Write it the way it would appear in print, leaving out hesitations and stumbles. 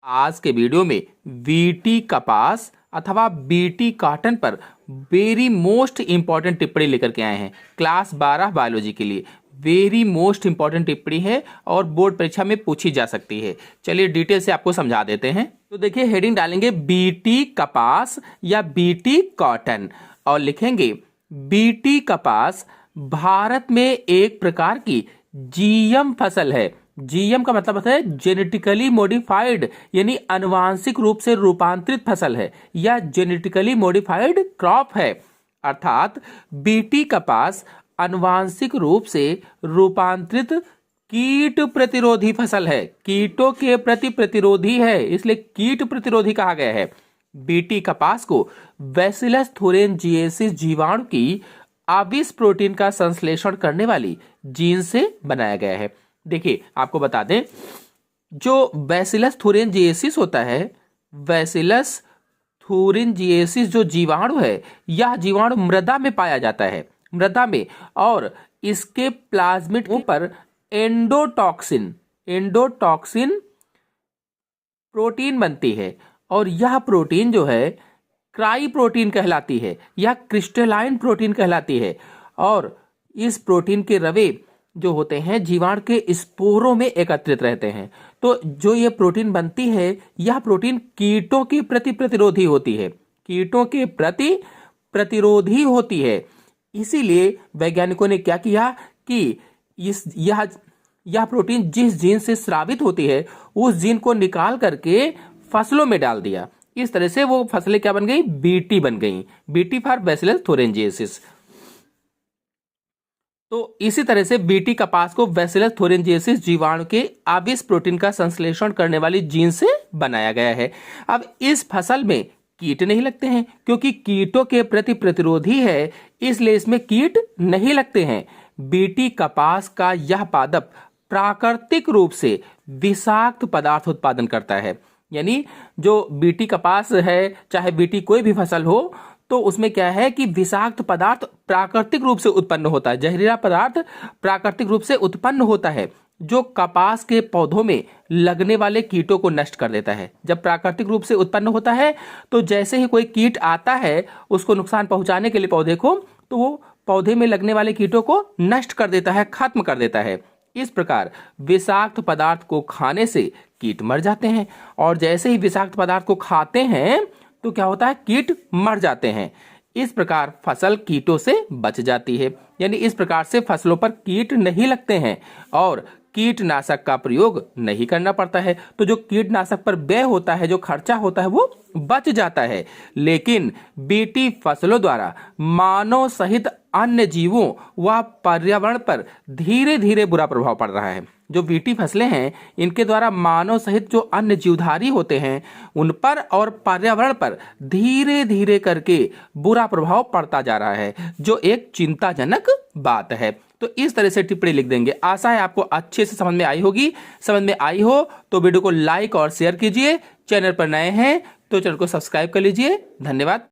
आज के वीडियो में बीटी कपास अथवा बीटी कॉटन पर वेरी मोस्ट इंपॉर्टेंट टिप्पणी लेकर के आए हैं। क्लास 12 बायोलॉजी के लिए वेरी मोस्ट इंपॉर्टेंट टिप्पणी है और बोर्ड परीक्षा में पूछी जा सकती है। चलिए डिटेल से आपको समझा देते हैं। तो देखिए हेडिंग डालेंगे बीटी कपास या बीटी कॉटन और लिखेंगे बीटी कपास भारत में एक प्रकार की जीएम फसल है। जीएम का मतलब होता है जेनेटिकली मॉडिफाइड, यानी आनुवांशिक रूप से रूपांतरित फसल है या जेनेटिकली मॉडिफाइड क्रॉप है। अर्थात बीटी कपास आनुवांशिक रूप से रूपांतरित कीट प्रतिरोधी फसल है, कीटों के प्रति प्रतिरोधी है, इसलिए कीट प्रतिरोधी कहा गया है। बीटी कपास को बैसिलस थुरिनजिएसिस जीवाणु की आविस प्रोटीन का संश्लेषण करने वाली जीन से बनाया गया है। देखिए आपको बता दें, जो बैसिलस थुरिनजिएसिस होता है, बैसिलस थुरिनजिएसिस जो जीवाणु है, यह जीवाणु मृदा में पाया जाता है, मृदा में, और इसके प्लाज्मिड के ऊपर एंडोटॉक्सिन प्रोटीन बनती है और यह प्रोटीन जो है क्राई प्रोटीन कहलाती है या क्रिस्टलाइन प्रोटीन कहलाती है। और इस प्रोटीन के रवे जो होते हैं जीवाणु के स्पोरों में एकत्रित रहते हैं। तो जो ये प्रोटीन बनती है, यह प्रोटीन कीटों के प्रति प्रतिरोधी होती है, कीटों के प्रति प्रतिरोधी होती है। इसीलिए वैज्ञानिकों ने क्या किया कि यह प्रोटीन जिस जीन से स्रावित होती है उस जीन को निकाल करके फसलों में डाल दिया। इस तरह से वो फसलें क्या बन गई? बीटी बन गई, बीटी फॉर बैसिलस थुरिनजिएसिस। तो इसी तरह से बीटी कपास को बैसिलस थुरिनजिएसिस जीवाणु के आविस प्रोटीन का संश्लेषण करने वाली जीन से बनाया गया है। अब इस फसल में कीट नहीं लगते हैं क्योंकि कीटों के प्रति प्रतिरोधी है, इसलिए इसमें कीट नहीं लगते हैं। बीटी कपास का यह पादप प्राकृतिक रूप से विषाक्त पदार्थ उत्पादन करता है। यानी जो बीटी कपास है, चाहे बीटी कोई भी फसल हो, तो उसमें क्या है कि विषाक्त पदार्थ प्राकृतिक रूप से उत्पन्न होता है, जहरीला पदार्थ प्राकृतिक रूप से उत्पन्न होता है जो कपास के पौधों में लगने वाले कीटों को नष्ट कर देता है। जब प्राकृतिक रूप से उत्पन्न होता है तो जैसे ही कोई कीट आता है उसको नुकसान पहुंचाने के लिए पौधे को, तो वो पौधे में लगने वाले कीटों को नष्ट कर देता है, खत्म कर देता है। इस प्रकार विषाक्त पदार्थ को खाने से कीट मर जाते हैं और जैसे ही विषाक्त पदार्थ को खाते हैं तो क्या होता है? कीट मर जाते हैं। इस प्रकार फसल कीटों से बच जाती है, यानी इस प्रकार से फसलों पर कीट नहीं लगते हैं और कीटनाशक का प्रयोग नहीं करना पड़ता है। तो जो कीटनाशक पर व्यय होता है, जो खर्चा होता है, वो बच जाता है। लेकिन बीटी फसलों द्वारा मानव सहित अन्य जीवों व पर्यावरण पर धीरे धीरे बुरा प्रभाव पड़ रहा है। जो बीटी फसलें हैं, इनके द्वारा मानव सहित जो अन्य जीवधारी होते हैं उन पर और पर्यावरण पर धीरे धीरे करके बुरा प्रभाव पड़ता जा रहा है, जो एक चिंताजनक बात है। तो इस तरह से टिप्पणी लिख देंगे। आशा है आपको अच्छे से समझ में आई होगी। समझ में आई हो तो वीडियो को लाइक और शेयर कीजिए। चैनल पर नए हैं तो चैनल को सब्सक्राइब कर लीजिए। धन्यवाद।